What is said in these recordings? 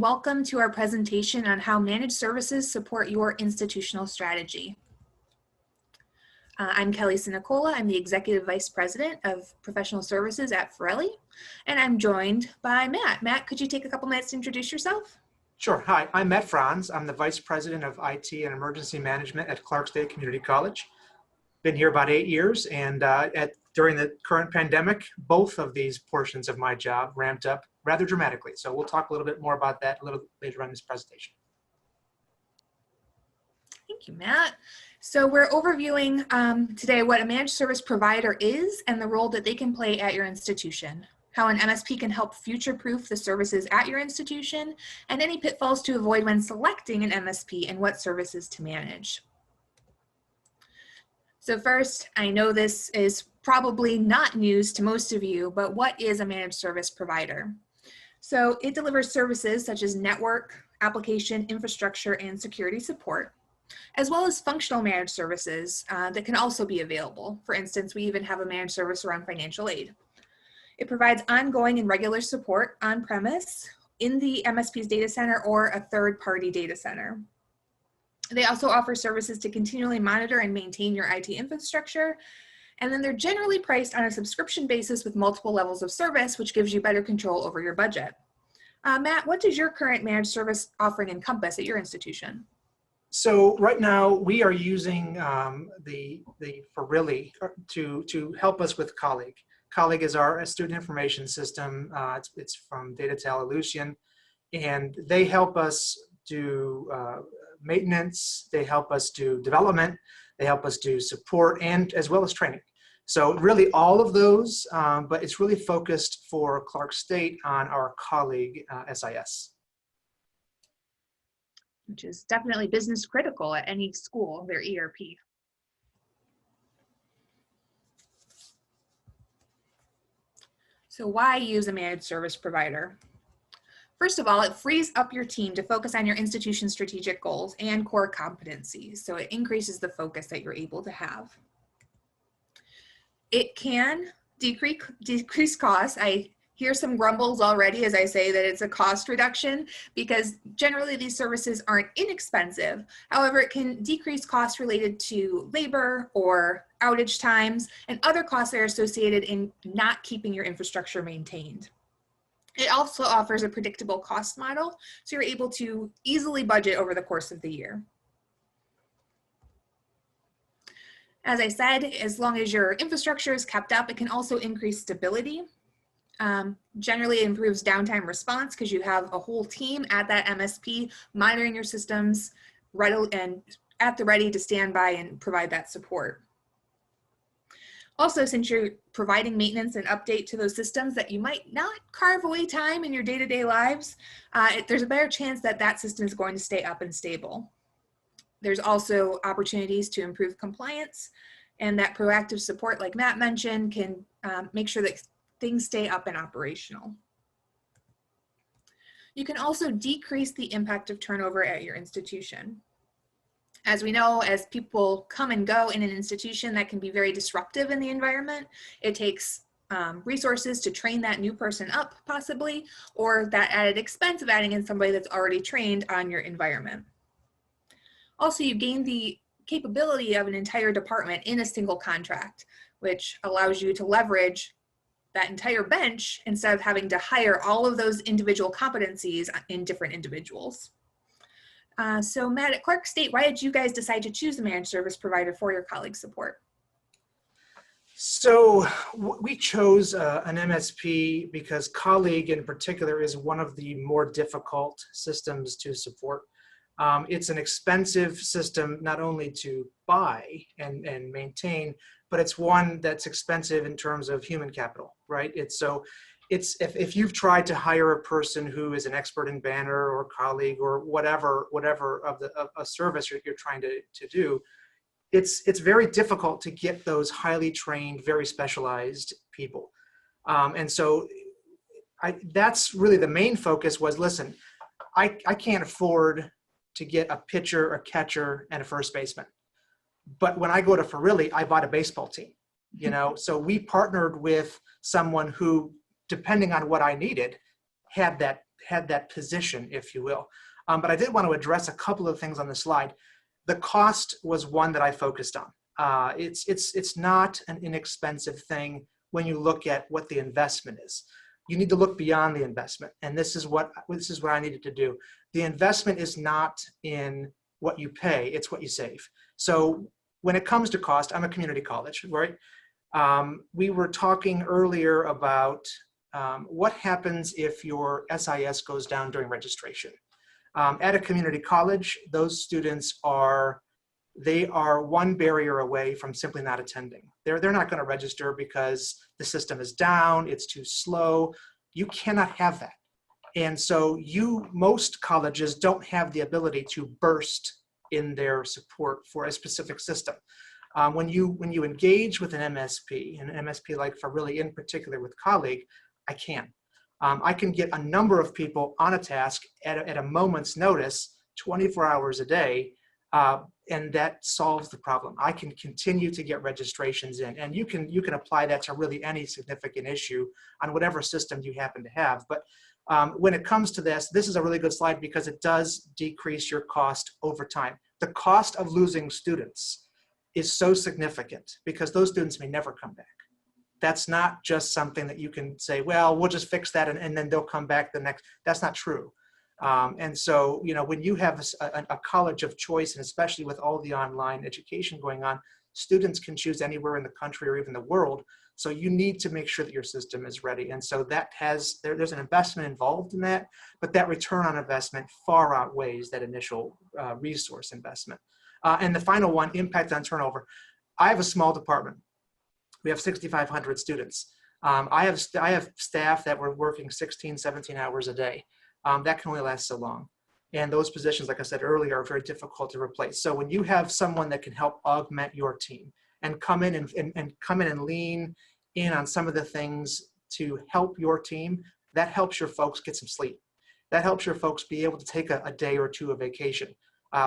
Welcome to our presentation on how managed services support your institutional strategy. I'm Kelly Sinicola. I'm the Executive Vice President of Professional Services at Forelli, and I'm joined by Matt. Matt, could you take a couple minutes to introduce yourself? Sure. Hi, I'm Matt Franz. I'm the Vice President of IT and Emergency Management at Clark State Community College. Been here about 8 years, and during the current pandemic, both of these portions of my job ramped up rather dramatically. So we'll talk a little bit more about that a little later on in this presentation. Thank you, Matt. So we're overviewing today what a managed service provider is and the role that they can play at your institution, how an MSP can help future-proof the services at your institution, and any pitfalls to avoid when selecting an MSP and what services to manage. So first, I know this is probably not news to most of you, but what is a managed service provider? So it delivers services such as network, application, infrastructure, and security support, as well as functional managed services that can also be available. For instance, we even have a managed service around financial aid. It provides ongoing and regular support on-premise in the MSP's data center or a third-party data center. They also offer services to continually monitor and maintain your IT infrastructure, and then they're generally priced on a subscription basis with multiple levels of service, which gives you better control over your budget. Matt, what does your current managed service offering encompass at your institution? So right now we are using the Forelli to help us with Colleague. Colleague is our student information system. It's from Datatel Elucian, and they help us do maintenance, they help us do development, they help us do support, and as well as training. So really all of those, but it's really focused for Clark State on our Colleague SIS. Which is definitely business critical at any school, their ERP. So why use a managed service provider? First of all, it frees up your team to focus on your institution's strategic goals and core competencies. So it increases the focus that you're able to have. It can decrease costs. I hear some grumbles already as I say that it's a cost reduction because generally these services aren't inexpensive. However, it can decrease costs related to labor or outage times and other costs that are associated in not keeping your infrastructure maintained. It also offers a predictable cost model, so you're able to easily budget over the course of the year. As I said, as long as your infrastructure is kept up, it can also increase stability. Generally, it improves downtime response because you have a whole team at that MSP monitoring your systems and at the ready to stand by and provide that support. Also, since you're providing maintenance and update to those systems that you might not carve away time in your day-to-day lives, there's a better chance that that system is going to stay up and stable. There's also opportunities to improve compliance, and that proactive support, like Matt mentioned, can make sure that things stay up and operational. You can also decrease the impact of turnover at your institution. As we know, as people come and go in an institution, that can be very disruptive in the environment. It takes resources to train that new person up, possibly, or that added expense of adding in somebody that's already trained on your environment. Also, you gain the capability of an entire department in a single contract, which allows you to leverage that entire bench instead of having to hire all of those individual competencies in different individuals. So Matt, at Clark State, why did you guys decide to choose a managed service provider for your colleague support? So we chose an MSP because Colleague in particular is one of the more difficult systems to support. It's an expensive system not only to buy and maintain, but it's one that's expensive in terms of human capital, right? If you've tried to hire a person who is an expert in Banner or Colleague or whatever of a service you're trying to do, it's very difficult to get those highly trained, very specialized people. And so that's really the main focus was, listen, I can't afford to get a pitcher, a catcher, and a first baseman. But when I go to Forelli, I bought a baseball team, you know? So we partnered with someone who, depending on what I needed, had had that position, if you will. But I did want to address a couple of things on the slide. The cost was one that I focused on. It's not an inexpensive thing when you look at what the investment is. You need to look beyond the investment, and this is what I needed to do. The investment is not in what you pay; it's what you save. So when it comes to cost, I'm a community college, right? We were talking earlier about what happens if your SIS goes down during registration. At a community college, those students are one barrier away from simply not attending. They're not going to register because the system is down, it's too slow. You cannot have that. And so most colleges don't have the ability to burst in their support for a specific system. When you engage with an MSP like for really in particular with Colleague, I can. I can get a number of people on a task at a moment's notice, 24 hours a day, and that solves the problem. I can continue to get registrations in, and you can apply that to really any significant issue on whatever system you happen to have. But when it comes to this is a really good slide because it does decrease your cost over time. The cost of losing students is so significant because those students may never come back. That's not just something that you can say, well, we'll just fix that and then they'll come back the next. That's not true. And so, when you have a college of choice, and especially with all the online education going on, students can choose anywhere in the country or even the world. So you need to make sure that your system is ready. And so there's an investment involved in that, but that return on investment far outweighs that initial resource investment. And the final one, impact on turnover. I have a small department. We have 6,500 students. I have staff that were working 16, 17 hours a day. That can only last so long. And those positions, like I said earlier, are very difficult to replace. So when you have someone that can help augment your team and come in and lean in on some of the things to help your team, that helps your folks get some sleep. That helps your folks be able to take a day or two of vacation.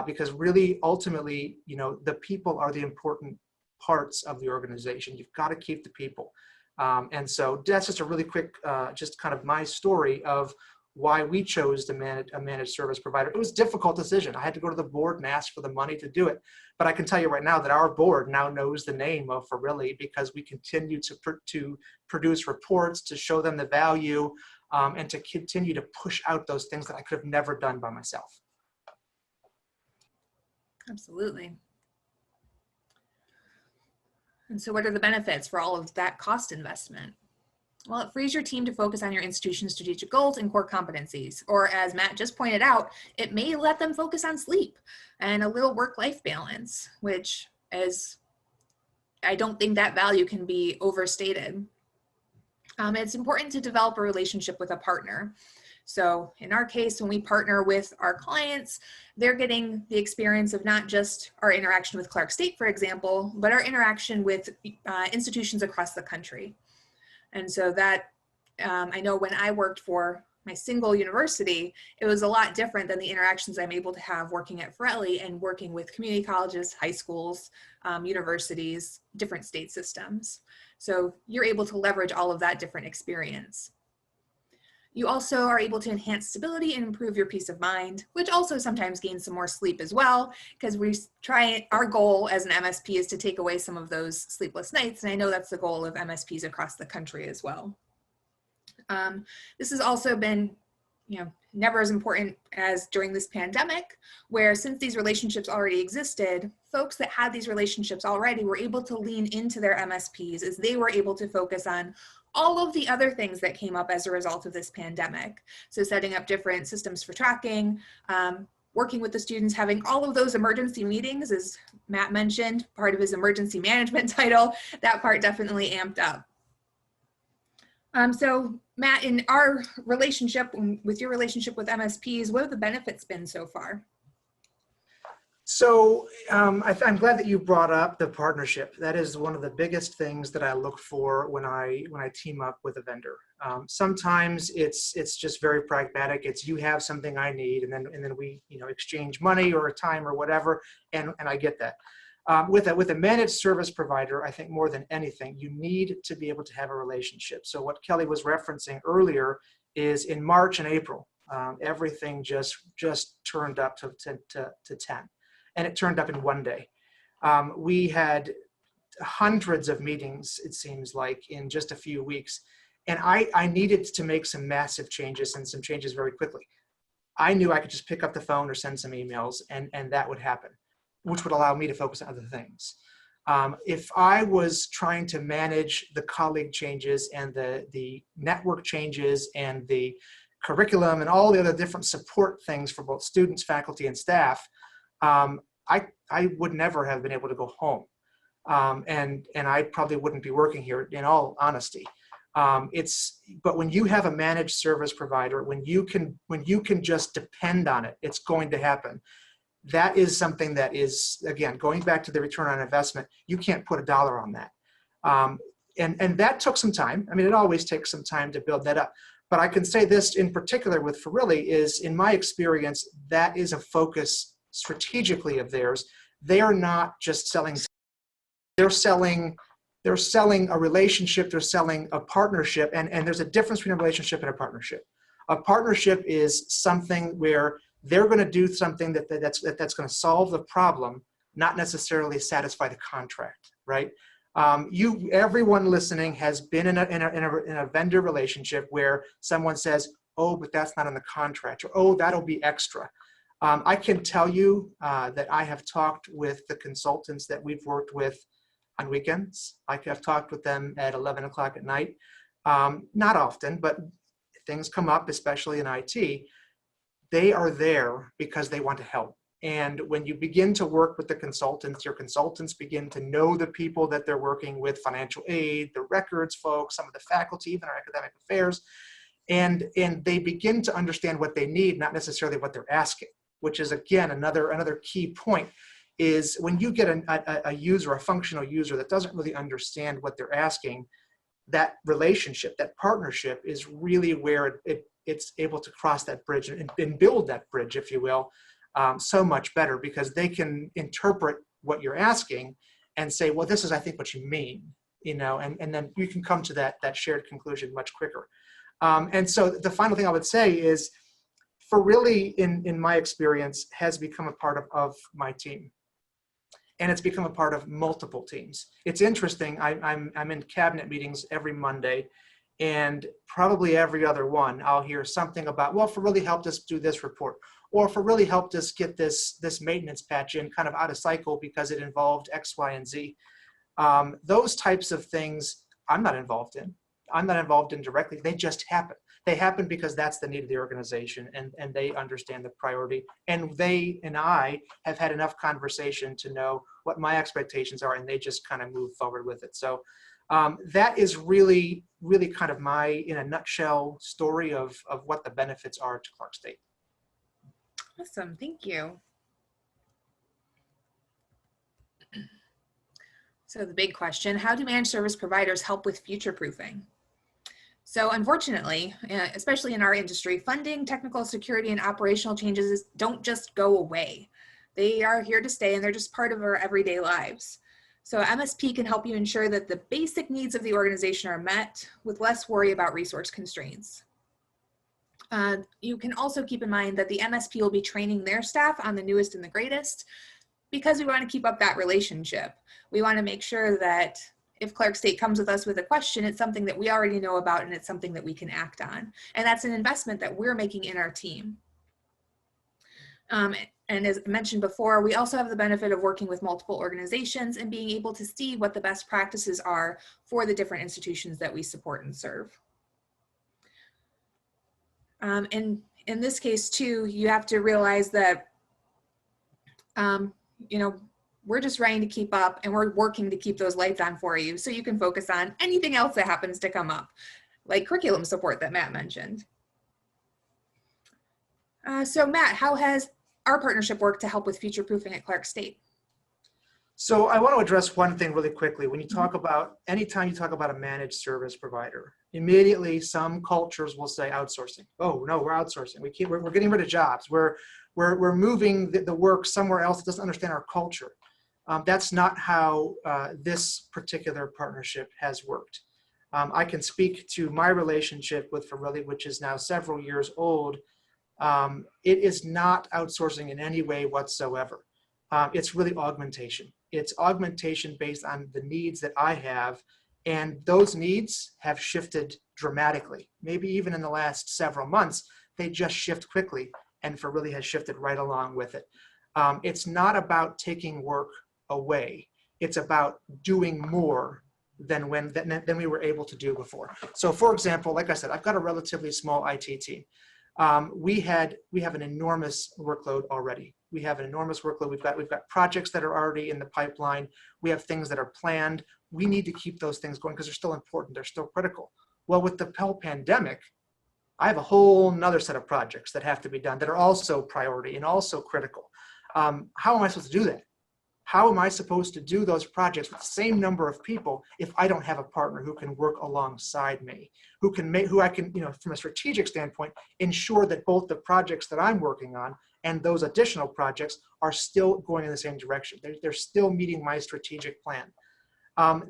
Because really, ultimately, the people are the important parts of the organization. You've got to keep the people. And so that's just a really quick, just kind of my story of why we chose to manage a managed service provider. It was a difficult decision. I had to go to the board and ask for the money to do it. But I can tell you right now that our board now knows the name of Farilli because we continue to produce reports to show them the value and to continue to push out those things that I could have never done by myself. Absolutely. And so what are the benefits for all of that cost investment? Well, it frees your team to focus on your institution's strategic goals and core competencies. Or as Matt just pointed out, it may let them focus on sleep and a little work-life balance, which I don't think that value can be overstated. It's important to develop a relationship with a partner. So in our case, when we partner with our clients, they're getting the experience of not just our interaction with Clark State, for example, but our interaction with institutions across the country. And so that, I know when I worked for my single university, it was a lot different than the interactions I'm able to have working at Farilli and working with community colleges, high schools, universities, different state systems. So you're able to leverage all of that different experience. You also are able to enhance stability and improve your peace of mind, which also sometimes gains some more sleep as well, because our goal as an MSP is to take away some of those sleepless nights. And I know that's the goal of MSPs across the country as well. This has also been, never as important as during this pandemic, where since these relationships already existed, folks that had these relationships already were able to lean into their MSPs as they were able to focus on all of the other things that came up as a result of this pandemic. So setting up different systems for tracking, working with the students, having all of those emergency meetings, as Matt mentioned, part of his emergency management title, that part definitely amped up. So Matt, in our relationship, with your relationship with MSPs, what have the benefits been so far? So I'm glad that you brought up the partnership. That is one of the biggest things that I look for when I team up with a vendor. Sometimes it's just very pragmatic. It's you have something I need, and then we exchange money or time or whatever, and I get that. With a managed service provider, I think more than anything, you need to be able to have a relationship. So what Kelly was referencing earlier is in March and April, Everything just turned up to 10, and it turned up in one day. We had hundreds of meetings, it seems like, in just a few weeks. And I needed to make some massive changes, and some changes very quickly. I knew I could just pick up the phone or send some emails, and that would happen, which would allow me to focus on other things. If I was trying to manage the colleague changes and the network changes and the curriculum and all the other different support things for both students, faculty, and staff, I would never have been able to go home. And I probably wouldn't be working here, in all honesty. But when you have a managed service provider, when you can just depend on it, it's going to happen. That is something that is, again, going back to the return on investment, you can't put a dollar on that. And that took some time. I mean, it always takes some time to build that up. But I can say this in particular with Farilli is, in my experience, that is a focus strategically of theirs. They are not just selling. They're selling a relationship, they're selling a partnership, and there's a difference between a relationship and a partnership. A partnership is something where they're going to do something that's going to solve the problem, not necessarily satisfy the contract, right? Everyone listening has been in a vendor relationship where someone says, "Oh, but that's not in the contract," or "Oh, that'll be extra." I can tell you that I have talked with the consultants that we've worked with on weekends. I've talked with them at 11 o'clock at night. Not often, but things come up, especially in IT. They are there because they want to help. And when you begin to work with the consultants, your consultants begin to know the people that they're working with, financial aid, the records folks, some of the faculty, even our academic affairs, and they begin to understand what they need, not necessarily what they're asking, which is, again, another key point. Is when you get a user, a functional user that doesn't really understand what they're asking, that relationship, that partnership is really where it's able to cross that bridge and build that bridge, if you will, so much better, because they can interpret what you're asking and say, well, this is, I think, what you mean, and then you can come to that shared conclusion much quicker. And so the final thing I would say is, Farilli, in my experience, has become a part of my team. And it's become a part of multiple teams. It's interesting, I'm in cabinet meetings every Monday, and probably every other one, I'll hear something about, well, Farilli helped us do this report, or Farilli helped us get this maintenance patch in kind of out of cycle because it involved X, Y, and Z. Those types of things I'm not involved in. I'm not involved in directly, they just happen. They happen because that's the need of the organization, and they understand the priority. And they and I have had enough conversation to know what my expectations are, and they just kind of move forward with it. So that is really, really kind of my, in a nutshell, story of what the benefits are to Clark State. Awesome, thank you. So the big question, how do managed service providers help with future-proofing? So unfortunately, especially in our industry, funding, technical security, and operational changes don't just go away. They are here to stay, and they're just part of our everyday lives. So MSP can help you ensure that the basic needs of the organization are met with less worry about resource constraints. You can also keep in mind that the MSP will be training their staff on the newest and the greatest, because we want to keep up that relationship. We want to make sure that if Clark State comes with us with a question, it's something that we already know about, and it's something that we can act on. And that's an investment that we're making in our team. And as mentioned before, we also have the benefit of working with multiple organizations and being able to see what the best practices are for the different institutions that we support and serve. And in this case too, you have to realize that, we're just trying to keep up, and we're working to keep those lights on for you so you can focus on anything else that happens to come up, like curriculum support that Matt mentioned. So Matt, how has our partnership worked to help with future-proofing at Clark State? So I want to address one thing really quickly. When you talk about, anytime you talk about a managed service provider, immediately some cultures will say outsourcing. Oh no, we're outsourcing. We're getting rid of jobs. We're moving the work somewhere else that doesn't understand our culture. That's not how this particular partnership has worked. I can speak to my relationship with Farilli, which is now several years old. It is not outsourcing in any way whatsoever. It's really augmentation. It's augmentation based on the needs that I have, and those needs have shifted dramatically. Maybe even in the last several months, they just shift quickly, and for really has shifted right along with it. It's not about taking work away. It's about doing more than we were able to do before. So for example, like I said, I've got a relatively small IT team. We have an enormous workload already. We have an enormous workload. We've got projects that are already in the pipeline. We have things that are planned. We need to keep those things going because they're still important. They're still critical. Well, with the whole pandemic, I have a whole nother set of projects that have to be done that are also priority and also critical. How am I supposed to do that? How am I supposed to do those projects with the same number of people if I don't have a partner who can work alongside me, who I can, from a strategic standpoint, ensure that both the projects that I'm working on and those additional projects are still going in the same direction. They're still meeting my strategic plan.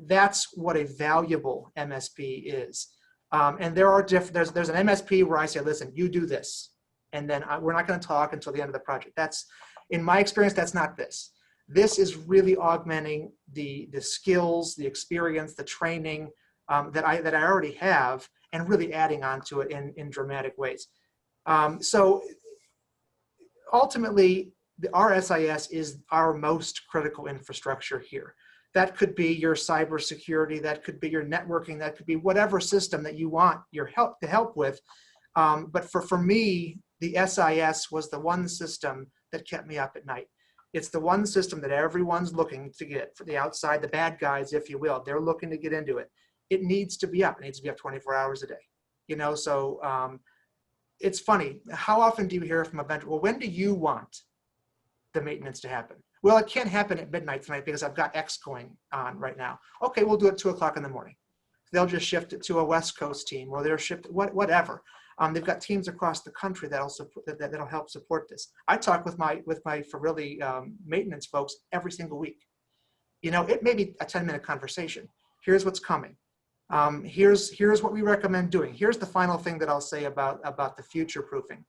That's what a valuable MSP is. And there's an MSP where I say, listen, you do this, and then we're not going to talk until the end of the project. That's, in my experience, that's not this. This is really augmenting the skills, the experience, the training that I already have, and really adding on to it in dramatic ways. So ultimately, our SIS is our most critical infrastructure here. That could be your cybersecurity, that could be your networking, that could be whatever system that you want your help with. But for me, the SIS was the one system that kept me up at night. It's the one system that everyone's looking to get for the outside, the bad guys, if you will. They're looking to get into it. It needs to be up. It needs to be up 24 hours a day. So it's funny. How often do you hear from a vendor, well, when do you want the maintenance to happen? Well, it can't happen at midnight tonight because I've got X going on right now. Okay, we'll do it 2 o'clock in the morning. They'll just shift it to a West Coast team, or they'll shift whatever. They've got teams across the country that'll help support this. I talk with my Farilli maintenance folks every single week. It may be a 10-minute conversation. Here's what's coming. Here's what we recommend doing. Here's the final thing that I'll say about the future proofing.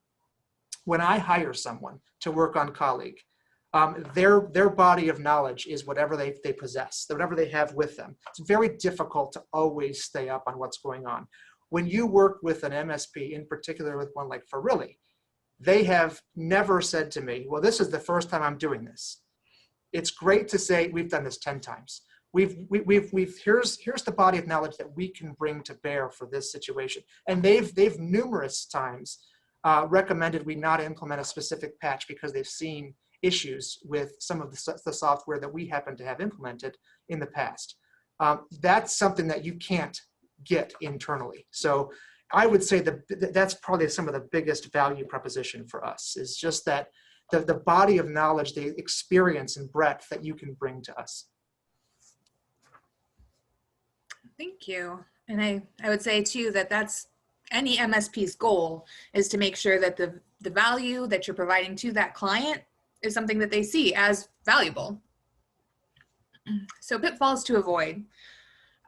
When I hire someone to work on Colleague, their body of knowledge is whatever they possess, whatever they have with them. It's very difficult to always stay up on what's going on. When you work with an MSP, in particular with one like Farilli, they have never said to me, well, this is the first time I'm doing this. It's great to say we've done this 10 times. Here's the body of knowledge that we can bring to bear for this situation. And they've numerous times recommended we not implement a specific patch because they've seen issues with some of the software that we happen to have implemented in the past. That's something that you can't get internally. So I would say that's probably some of the biggest value proposition for us, is just that the body of knowledge, the experience and breadth that you can bring to us. Thank you. And I would say too that that's any MSP's goal, is to make sure that the value that you're providing to that client is something that they see as valuable. So pitfalls to avoid.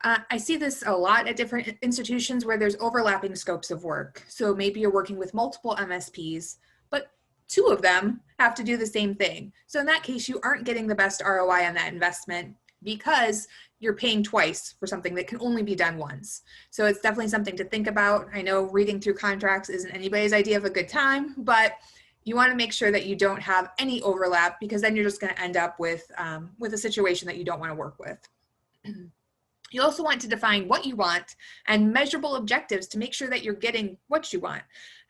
I see this a lot at different institutions where there's overlapping scopes of work. So maybe you're working with multiple MSPs, but 2 of them have to do the same thing. So in that case, you aren't getting the best ROI on that investment because you're paying twice for something that can only be done once. So it's definitely something to think about. I know reading through contracts isn't anybody's idea of a good time, but you want to make sure that you don't have any overlap, because then you're just going to end up with a situation that you don't want to work with. You also want to define what you want and measurable objectives to make sure that you're getting what you want.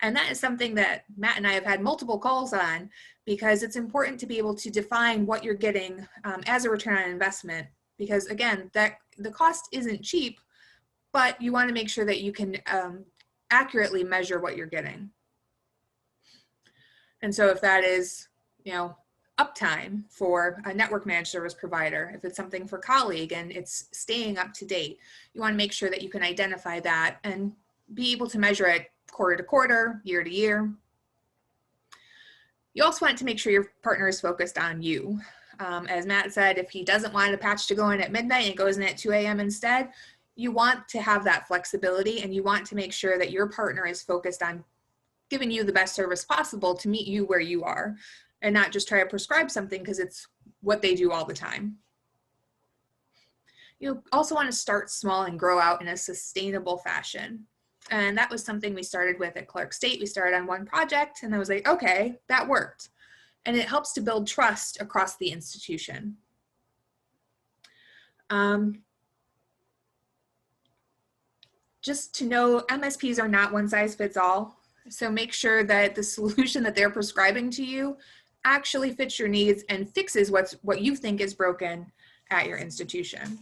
And that is something that Matt and I have had multiple calls on, because it's important to be able to define what you're getting as a return on investment. Because again, the cost isn't cheap, but you want to make sure that you can accurately measure what you're getting. And so if that is, uptime for a network managed service provider, if it's something for Colleague and it's staying up to date, you want to make sure that you can identify that and be able to measure it quarter to quarter, year to year. You also want to make sure your partner is focused on you. As Matt said, if he doesn't want a patch to go in at midnight and it goes in at 2 a.m. instead, you want to have that flexibility, and you want to make sure that your partner is focused on giving you the best service possible to meet you where you are, and not just try to prescribe something because it's what they do all the time. You also want to start small and grow out in a sustainable fashion. And that was something we started with at Clark State. We started on one project and I was like, okay, that worked. And it helps to build trust across the institution. Just to know, MSPs are not one size fits all. So make sure that the solution that they're prescribing to you actually fits your needs and fixes what you think is broken at your institution.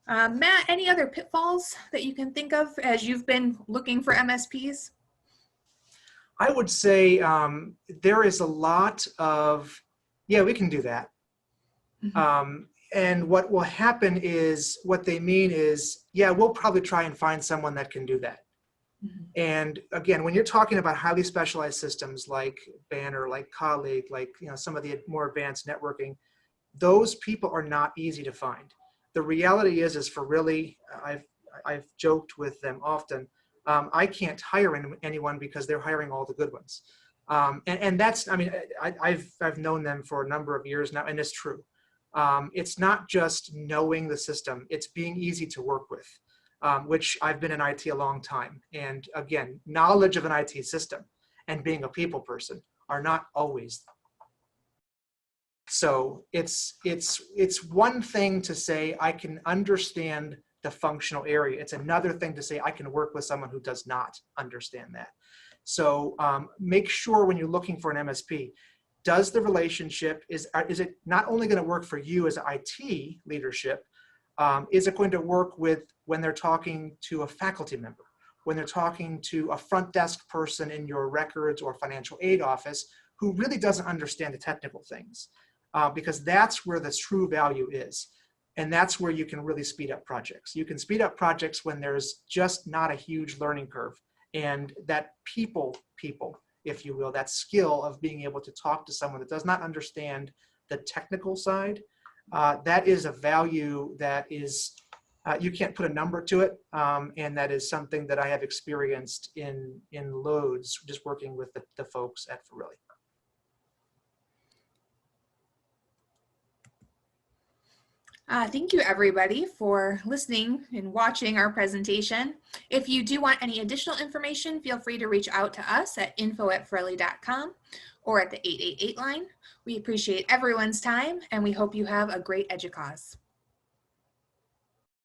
Matt, any other pitfalls that you can think of as you've been looking for MSPs? I would say there is a lot of, yeah, we can do that. Mm-hmm. And what will happen is, what they mean is, yeah, we'll probably try and find someone that can do that. Mm-hmm. And again, when you're talking about highly specialized systems like Banner, like Colleague, like some of the more advanced networking, those people are not easy to find. The reality is for really, I've joked with them often, I can't hire anyone because they're hiring all the good ones. And that's, I mean, I've known them for a number of years now, and it's true. It's not just knowing the system, it's being easy to work with, which I've been in IT a long time. And again, knowledge of an IT system and being a people person are not always. So it's one thing to say, I can understand the functional area. It's another thing to say, I can work with someone who does not understand that. So make sure when you're looking for an MSP, does the relationship, is it not only going to work for you as IT leadership, is it going to work with when they're talking to a faculty member, when they're talking to a front desk person in your records or financial aid office who really doesn't understand the technical things? Because that's where the true value is. And that's where you can really speed up projects. You can speed up projects when there's just not a huge learning curve. And that people, if you will, that skill of being able to talk to someone that does not understand the technical side, that is a value that is, you can't put a number to it. And that is something that I have experienced in loads, just working with the folks at Ferrilli. Thank you everybody for listening and watching our presentation. If you do want any additional information, feel free to reach out to us at info@ferrilli.com or at the 888 line. We appreciate everyone's time and we hope you have a great EDUCAUSE.